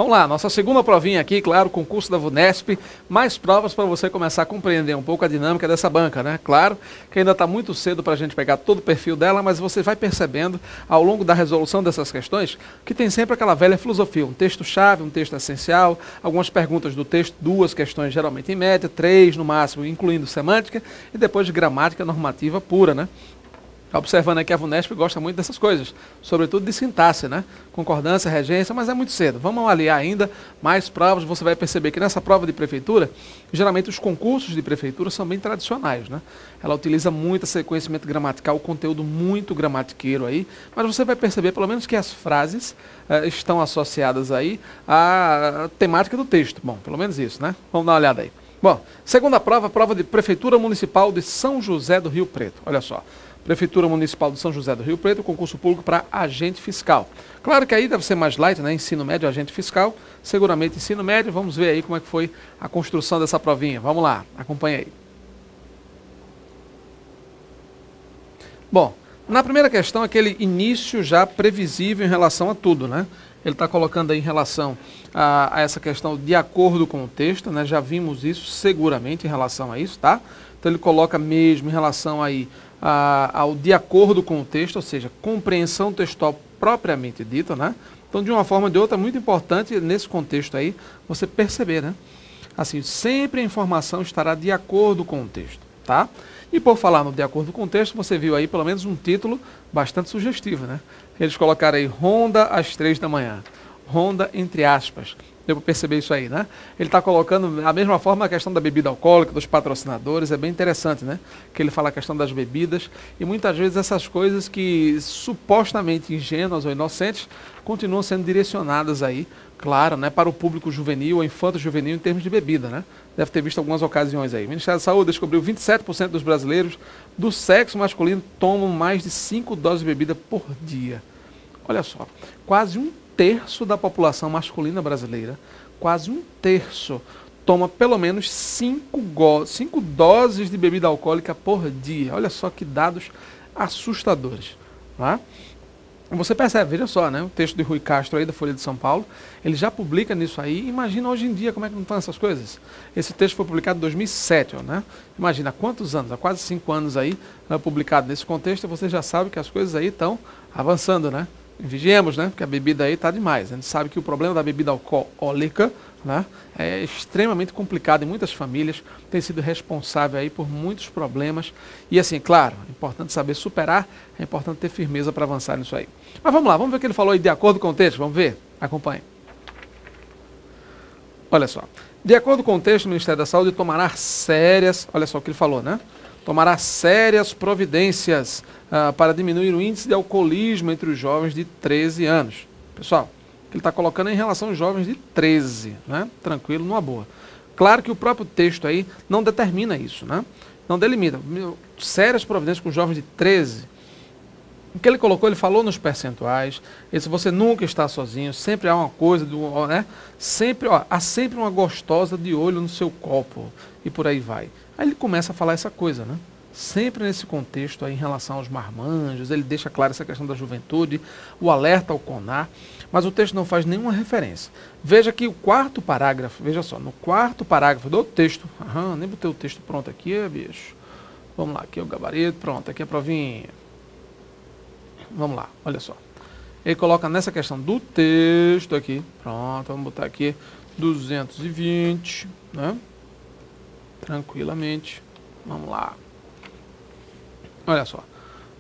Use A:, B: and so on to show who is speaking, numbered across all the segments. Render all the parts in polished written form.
A: Vamos lá, nossa segunda provinha aqui, claro, concurso da VUNESP, mais provas para você começar a compreender um pouco a dinâmica dessa banca, né? Claro que ainda está muito cedo para a gente pegar todo o perfil dela, mas você vai percebendo ao longo da resolução dessas questões que tem sempre aquela velha filosofia, um texto-chave, um texto essencial, algumas perguntas do texto, 2 questões geralmente em média, 3 no máximo, incluindo semântica, e depois de gramática normativa pura, né? Observando aqui, a VUNESP gosta muito dessas coisas, sobretudo de sintaxe, né? Concordância, regência, mas é muito cedo. Vamos avaliar ainda mais provas, você vai perceber que nessa prova de prefeitura, geralmente os concursos de prefeitura são bem tradicionais, né? Ela utiliza muito esse conhecimento gramatical, conteúdo muito gramatiqueiro aí, mas você vai perceber pelo menos que as frases estão associadas aí à temática do texto. Bom, pelo menos isso, né? Vamos dar uma olhada aí. Bom, segunda prova, prova de Prefeitura Municipal de São José do Rio Preto. Olha só. Prefeitura Municipal de São José do Rio Preto, concurso público para agente fiscal. Claro que aí deve ser mais light, né? Ensino médio, agente fiscal, seguramente ensino médio. Vamos ver aí como é que foi a construção dessa provinha. Vamos lá, acompanha aí. Bom, na primeira questão, aquele início já previsível em relação a tudo, né? Ele está colocando aí em relação a essa questão de acordo com o texto, né? Já vimos isso seguramente em relação a isso, tá? Então ele coloca mesmo em relação aí ao de acordo com o texto, ou seja, compreensão textual propriamente dita, né? Então, de uma forma ou de outra, é muito importante nesse contexto aí você perceber, né? Assim, sempre a informação estará de acordo com o texto, tá? E por falar no de acordo com o texto, você viu aí pelo menos um título bastante sugestivo, né? Eles colocaram aí Ronda às 3 da manhã. Ronda entre aspas. Deu para perceber isso aí, né? Ele está colocando a mesma forma a questão da bebida alcoólica, dos patrocinadores, é bem interessante, né? Que ele fala a questão das bebidas e muitas vezes essas coisas que supostamente ingênuas ou inocentes continuam sendo direcionadas aí, claro, né? Para o público juvenil ou infanto-juvenil em termos de bebida, né? Deve ter visto algumas ocasiões aí. O Ministério da Saúde descobriu 27% dos brasileiros do sexo masculino tomam mais de 5 doses de bebida por dia. Olha só, quase 1/3 da população masculina brasileira, quase 1/3, toma pelo menos 5 doses de bebida alcoólica por dia. Olha só que dados assustadores. Tá? Você percebe, veja só, né? O texto de Rui Castro aí da Folha de São Paulo, ele já publica nisso aí. Imagina hoje em dia como é que não estão essas coisas. Esse texto foi publicado em 2007, né? Imagina há quantos anos, há quase 5 anos aí, publicado nesse contexto, e você já sabe que as coisas aí estão avançando, né? Vigiemos, né? Porque a bebida aí está demais. A gente sabe que o problema da bebida alcoólica, né, é extremamente complicado em muitas famílias, tem sido responsável aí por muitos problemas. E assim, claro, é importante saber superar, é importante ter firmeza para avançar nisso aí. Mas vamos lá, vamos ver o que ele falou aí de acordo com o texto, vamos ver? Acompanhe. Olha só. De acordo com o texto, o Ministério da Saúde tomará sérias, olha só o que ele falou, né? Tomará sérias providências para diminuir o índice de alcoolismo entre os jovens de 13 anos. Pessoal, ele está colocando em relação aos jovens de 13, né? Tranquilo, numa boa. Claro que o próprio texto aí não determina isso, né? Não delimita. Sérias providências com jovens de 13. O que ele colocou, ele falou nos percentuais. Se você nunca está sozinho, sempre há uma coisa, né? Sempre, há sempre uma gostosa de olho no seu copo. E por aí vai. Aí ele começa a falar essa coisa, né? Sempre nesse contexto aí em relação aos marmanjos, ele deixa claro essa questão da juventude, o alerta ao CONAR, mas o texto não faz nenhuma referência. Veja que o 4º parágrafo, veja só, no 4º parágrafo do texto, nem botei o texto pronto aqui, bicho. Vamos lá, aqui é o gabarito, pronto, aqui é a provinha. Vamos lá, olha só. Ele coloca nessa questão do texto aqui, pronto, vamos botar aqui 220, né? Tranquilamente, vamos lá. Olha só,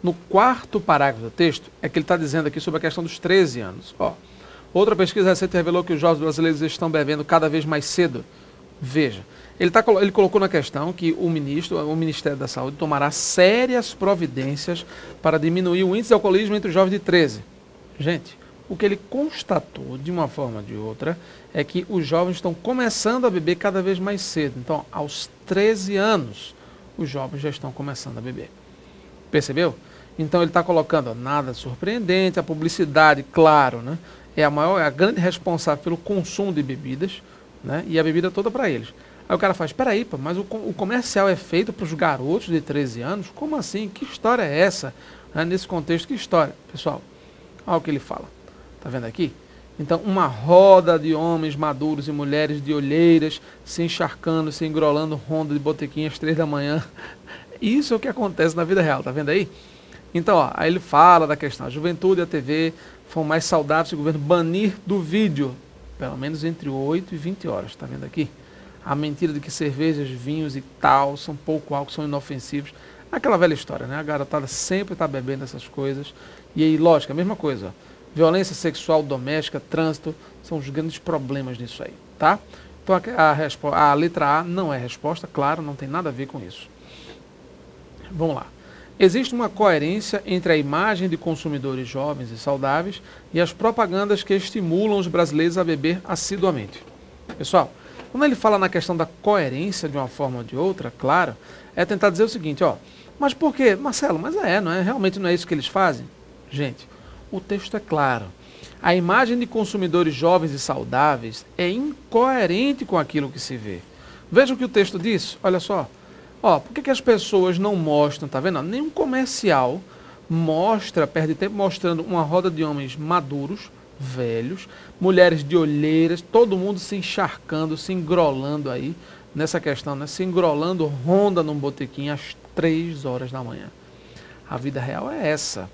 A: no 4º parágrafo do texto, é que ele está dizendo aqui sobre a questão dos 13 anos. Ó, outra pesquisa recente revelou que os jovens brasileiros estão bebendo cada vez mais cedo. Veja, ele colocou na questão que o Ministério da Saúde tomará sérias providências para diminuir o índice de alcoolismo entre os jovens de 13. Gente, o que ele constatou de uma forma ou de outra é que os jovens estão começando a beber cada vez mais cedo. Então, aos 13 anos, os jovens já estão começando a beber. Percebeu? Então ele está colocando nada surpreendente, a publicidade, claro, né, é a grande responsável pelo consumo de bebidas, né, e a bebida toda para eles. Aí o cara faz, peraí, mas o comercial é feito para os garotos de 13 anos? Como assim? Que história é essa? Nesse contexto, que história? Pessoal, olha o que ele fala. Está vendo aqui? Então, uma roda de homens maduros e mulheres de olheiras se encharcando, se engrolando ronda de botequim às 3 da manhã. Isso é o que acontece na vida real, tá vendo aí? Então, ó, aí ele fala da questão, a juventude e a TV foram mais saudáveis se o governo banir do vídeo, pelo menos entre 8 e 20 horas, tá vendo aqui? A mentira de que cervejas, vinhos e tal são pouco álcool, são inofensivos. Aquela velha história, né? A garotada sempre está bebendo essas coisas. E aí, lógico, a mesma coisa, ó. Violência sexual doméstica, trânsito, são os grandes problemas nisso aí, tá? Então a letra A não é resposta, claro, não tem nada a ver com isso. Vamos lá. Existe uma coerência entre a imagem de consumidores jovens e saudáveis e as propagandas que estimulam os brasileiros a beber assiduamente. Pessoal, quando ele fala na questão da coerência de uma forma ou de outra, claro, é tentar dizer o seguinte, ó, mas por quê? Marcelo, mas não é? Realmente não é isso que eles fazem? Gente, o texto é claro. A imagem de consumidores jovens e saudáveis é incoerente com aquilo que se vê. Veja o que o texto diz, olha só. Ó, por que as pessoas não mostram, tá vendo? Nenhum comercial perde tempo mostrando uma roda de homens maduros, velhos, mulheres de olheiras, todo mundo se encharcando, se engrolando aí nessa questão, né? Se engrolando ronda num botequim às 3 horas da manhã. A vida real é essa.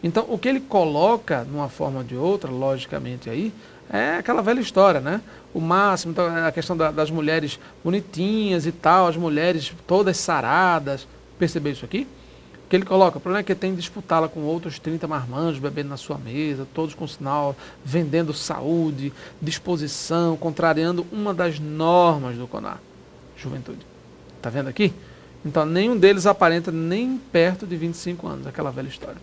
A: Então, o que ele coloca, de uma forma ou de outra, logicamente aí, é aquela velha história, né? O máximo, então, a questão das mulheres bonitinhas e tal, as mulheres todas saradas. Percebeu isso aqui? O que ele coloca, o problema é que ele tem de disputá-la com outros 30 marmanjos bebendo na sua mesa, todos com sinal, vendendo saúde, disposição, contrariando uma das normas do CONAR. Juventude. Tá vendo aqui? Então, nenhum deles aparenta nem perto de 25 anos, aquela velha história.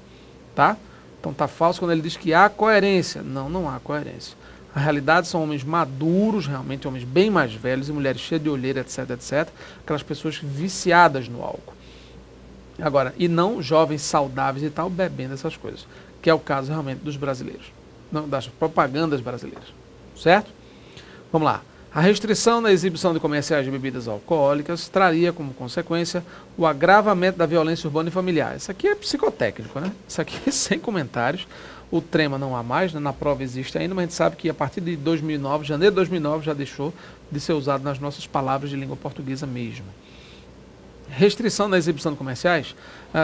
A: Tá? Então tá falso quando ele diz que há coerência. Não, não há coerência. A realidade são homens maduros, realmente homens bem mais velhos e mulheres cheias de olheira, etc, etc. Aquelas pessoas viciadas no álcool. Agora, e não jovens saudáveis e tal, bebendo essas coisas. Que é o caso realmente dos brasileiros. Não, das propagandas brasileiras. Certo? Vamos lá. A restrição na exibição de comerciais de bebidas alcoólicas traria como consequência o agravamento da violência urbana e familiar. Isso aqui é psicotécnico, né? Isso aqui é sem comentários. O trema não há mais, né? Na prova existe ainda, mas a gente sabe que a partir de 2009, janeiro de 2009, já deixou de ser usado nas nossas palavras de língua portuguesa mesmo. Restrição na exibição de comerciais,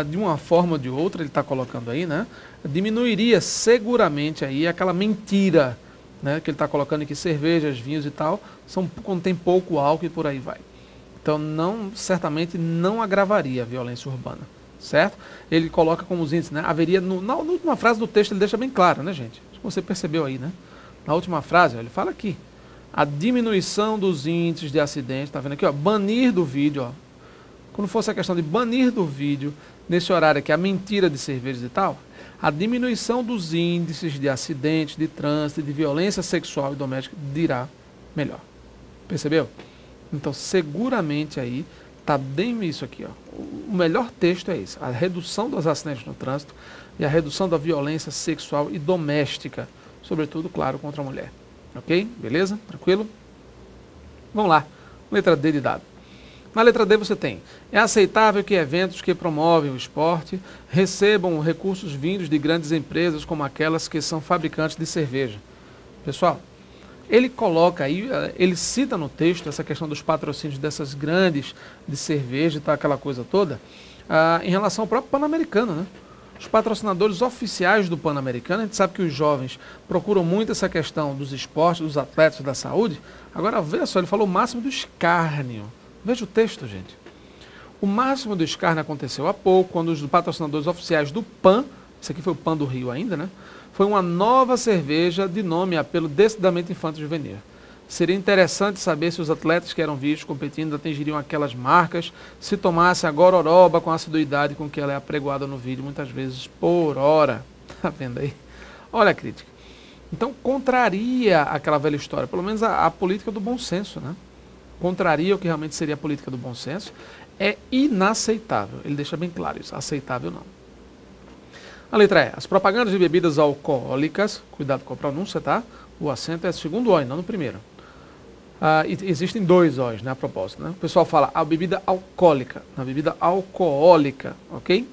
A: de uma forma ou de outra, ele está colocando aí, né? Diminuiria seguramente aí aquela mentira, né, que ele está colocando aqui, cervejas, vinhos e tal, contém pouco álcool e por aí vai. Então, certamente não agravaria a violência urbana, certo? Ele coloca como os índices, né, haveria, na última frase do texto ele deixa bem claro, né, gente? Acho que você percebeu aí, né? Na última frase, ó, ele fala aqui, a diminuição dos índices de acidentes, tá vendo aqui, ó, banir do vídeo, ó. Quando fosse a questão de banir do vídeo, nesse horário aqui, a mentira de cervejas e tal, a diminuição dos índices de acidentes, de trânsito, de violência sexual e doméstica dirá melhor. Percebeu? Então, seguramente aí, está bem isso aqui. Ó. O melhor texto é esse. A redução dos acidentes no trânsito e a redução da violência sexual e doméstica. Sobretudo, claro, contra a mulher. Ok? Beleza? Tranquilo? Vamos lá. Letra D de dado. Na letra D você tem, é aceitável que eventos que promovem o esporte recebam recursos vindos de grandes empresas como aquelas que são fabricantes de cerveja. Pessoal, ele coloca aí, ele cita no texto essa questão dos patrocínios dessas grandes de cerveja e tal, aquela coisa toda, em relação ao próprio Pan-Americano, né? Os patrocinadores oficiais do Pan-Americano, a gente sabe que os jovens procuram muito essa questão dos esportes, dos atletas, da saúde. Agora, veja só, ele falou o máximo do escárnio. Veja o texto, gente. O máximo do escárnio aconteceu há pouco, quando os patrocinadores oficiais do PAN, esse aqui foi o PAN do Rio ainda, né? Foi uma nova cerveja de nome e apelo decididamente infanto-juvenil. Seria interessante saber se os atletas que eram vistos competindo atingiriam aquelas marcas, se tomasse a gororoba com a assiduidade com que ela é apregoada no vídeo, muitas vezes por hora. Tá vendo aí? Olha a crítica. Então, contraria aquela velha história, pelo menos a política do bom senso, né? Contraria o que realmente seria a política do bom senso, é inaceitável. Ele deixa bem claro isso, aceitável não. A letra E, as propagandas de bebidas alcoólicas, cuidado com a pronúncia, tá? O acento é segundo O, não no primeiro. Existem dois O's, né, a propósito, né? O pessoal fala a bebida alcoólica, na bebida alcoólica, ok?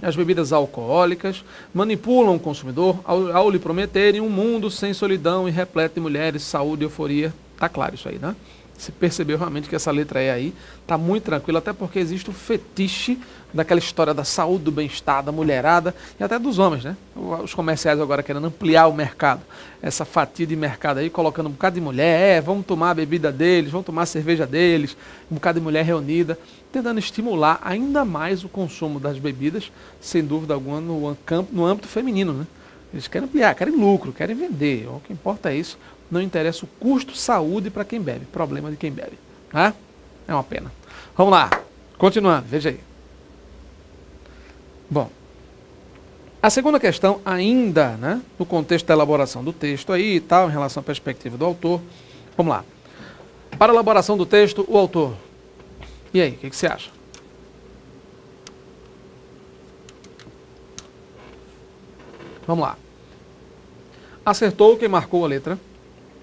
A: as bebidas alcoólicas, manipulam o consumidor ao lhe prometerem um mundo sem solidão e repleto de mulheres, saúde e euforia. Tá claro isso aí, né? Você percebeu realmente que essa letra E aí tá muito tranquila, até porque existe o fetiche daquela história da saúde, do bem-estar, da mulherada e até dos homens, né? Os comerciais agora querendo ampliar o mercado, essa fatia de mercado aí, colocando um bocado de mulher, vamos tomar a bebida deles, vamos tomar a cerveja deles, um bocado de mulher reunida, tentando estimular ainda mais o consumo das bebidas, sem dúvida alguma, no âmbito feminino, né? Eles querem ampliar, querem lucro, querem vender, o que importa é isso. Não interessa o custo saúde para quem bebe. Problema de quem bebe. Né? É uma pena. Vamos lá. Continuando. Veja aí. Bom. A segunda questão, ainda, né, no contexto da elaboração do texto aí e tal, em relação à perspectiva do autor. Vamos lá. Para a elaboração do texto, o autor. E aí, o que você acha? Vamos lá. Acertou quem marcou a letra.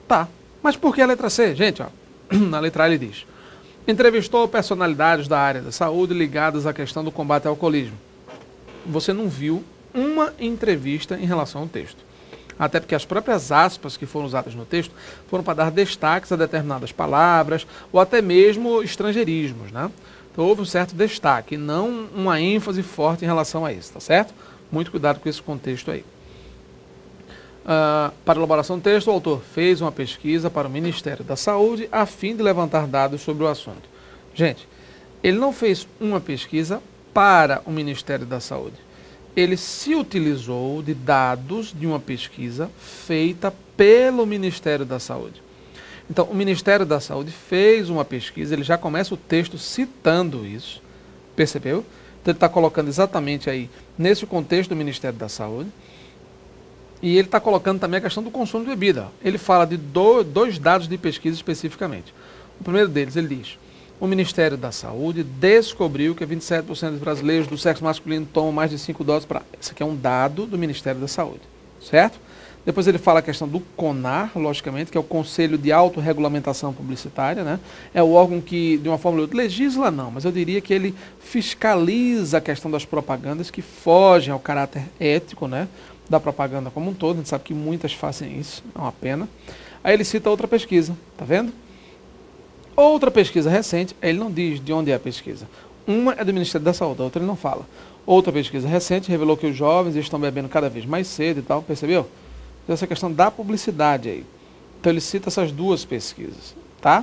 A: Tá, mas por que a letra C? Gente, ó, na letra A ele diz: entrevistou personalidades da área da saúde ligadas à questão do combate ao alcoolismo. Você não viu uma entrevista em relação ao texto. Até porque as próprias aspas que foram usadas no texto foram para dar destaques a determinadas palavras ou até mesmo estrangeirismos, né? Então houve um certo destaque, não uma ênfase forte em relação a isso, tá certo? Muito cuidado com esse contexto aí. Para a elaboração do texto, o autor fez uma pesquisa para o Ministério da Saúde a fim de levantar dados sobre o assunto. Gente, ele não fez uma pesquisa para o Ministério da Saúde. Ele se utilizou de dados de uma pesquisa feita pelo Ministério da Saúde. Então, o Ministério da Saúde fez uma pesquisa, ele já começa o texto citando isso, percebeu? Então, ele está colocando exatamente aí, nesse contexto do Ministério da Saúde. E ele está colocando também a questão do consumo de bebida. Ele fala de dois dados de pesquisa especificamente. O primeiro deles, ele diz: o Ministério da Saúde descobriu que 27% dos brasileiros do sexo masculino tomam mais de 5 doses para... Esse aqui é um dado do Ministério da Saúde, certo? Depois ele fala a questão do CONAR, logicamente, que é o Conselho de Autorregulamentação Publicitária, né? É o órgão que, de uma forma ou outra, legisla não, mas eu diria que ele fiscaliza a questão das propagandas que fogem ao caráter ético, né, da propaganda como um todo. A gente sabe que muitas fazem isso, é uma pena. Aí ele cita outra pesquisa, tá vendo? Outra pesquisa recente, ele não diz de onde é a pesquisa. Uma é do Ministério da Saúde, a outra ele não fala. Outra pesquisa recente revelou que os jovens estão bebendo cada vez mais cedo e tal, percebeu? Então, essa questão da publicidade aí. Então ele cita essas duas pesquisas, tá?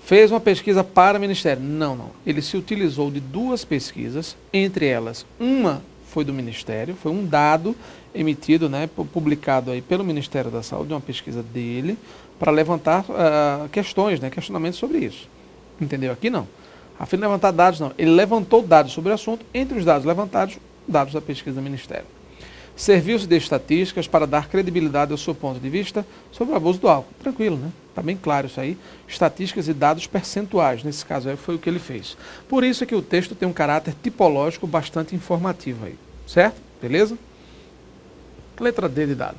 A: Fez uma pesquisa para o Ministério? Não. Ele se utilizou de duas pesquisas, entre elas, uma foi do Ministério, foi um dado emitido, né, publicado aí pelo Ministério da Saúde, uma pesquisa dele, para levantar questões, né, questionamentos sobre isso. Entendeu? Aqui não. A fim de levantar dados, não. Ele levantou dados sobre o assunto, entre os dados levantados, dados da pesquisa do Ministério. Serviu-se de estatísticas para dar credibilidade ao seu ponto de vista sobre o abuso do álcool. Tranquilo, né? Está bem claro isso aí. Estatísticas e dados percentuais, nesse caso aí foi o que ele fez. Por isso é que o texto tem um caráter tipológico bastante informativo aí. Certo? Beleza? Letra D de dado.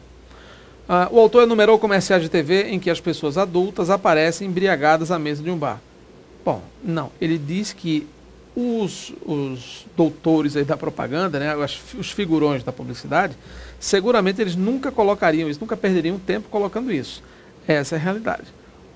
A: O autor enumerou comerciais de TV em que as pessoas adultas aparecem embriagadas à mesa de um bar. Bom, não. Ele diz que os doutores aí da propaganda, né, os figurões da publicidade, seguramente eles nunca colocariam isso, nunca perderiam tempo colocando isso. Essa é a realidade.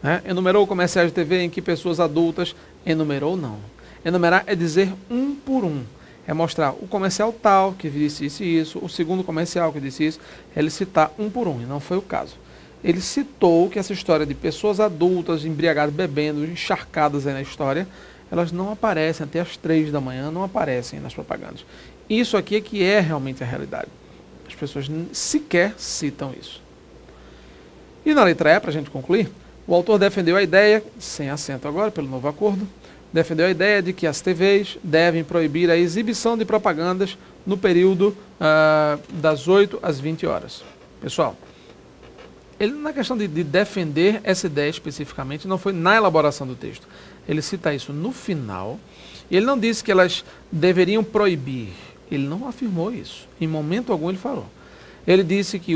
A: Né? Enumerou comerciais de TV em que pessoas adultas... Enumerou, não. Enumerar é dizer um por um. É mostrar o comercial tal, que disse isso, o segundo comercial que disse isso, é ele citar um por um, e não foi o caso. Ele citou que essa história de pessoas adultas, embriagadas, bebendo, encharcadas aí na história, elas não aparecem até as 3 da manhã, não aparecem nas propagandas. Isso aqui é que é realmente a realidade. As pessoas sequer citam isso. E na letra E, para a gente concluir, o autor defendeu a ideia, sem acento agora, pelo novo acordo, defendeu a ideia de que as TVs devem proibir a exibição de propagandas no período das 8 às 20 horas. Pessoal, ele na questão de defender essa ideia especificamente, não foi na elaboração do texto. Ele cita isso no final, e ele não disse que elas deveriam proibir. Ele não afirmou isso. Em momento algum ele falou. Ele disse que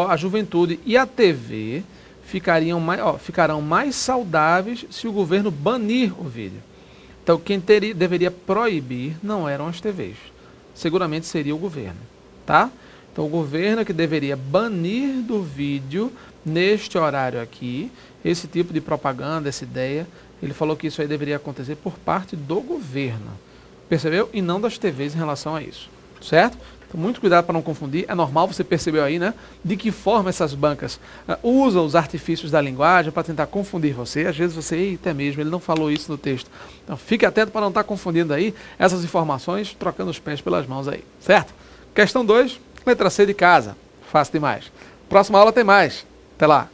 A: a juventude e a TV ficarão mais saudáveis se o governo banir o vídeo. Então, quem deveria proibir não eram as TVs. seguramente seria o governo, tá? Então o governo é que deveria banir do vídeo, neste horário aqui, esse tipo de propaganda, essa ideia. Ele falou que isso aí deveria acontecer por parte do governo, percebeu? E não das TVs em relação a isso, certo? Então, muito cuidado para não confundir. É normal, você percebeu aí, né? De que forma essas bancas usam os artifícios da linguagem para tentar confundir você. Às vezes você, eita mesmo, ele não falou isso no texto. Então fique atento para não estar confundindo aí essas informações, trocando os pés pelas mãos aí, certo? Questão 2, letra C de casa. Fácil demais. Próxima aula tem mais. Até lá.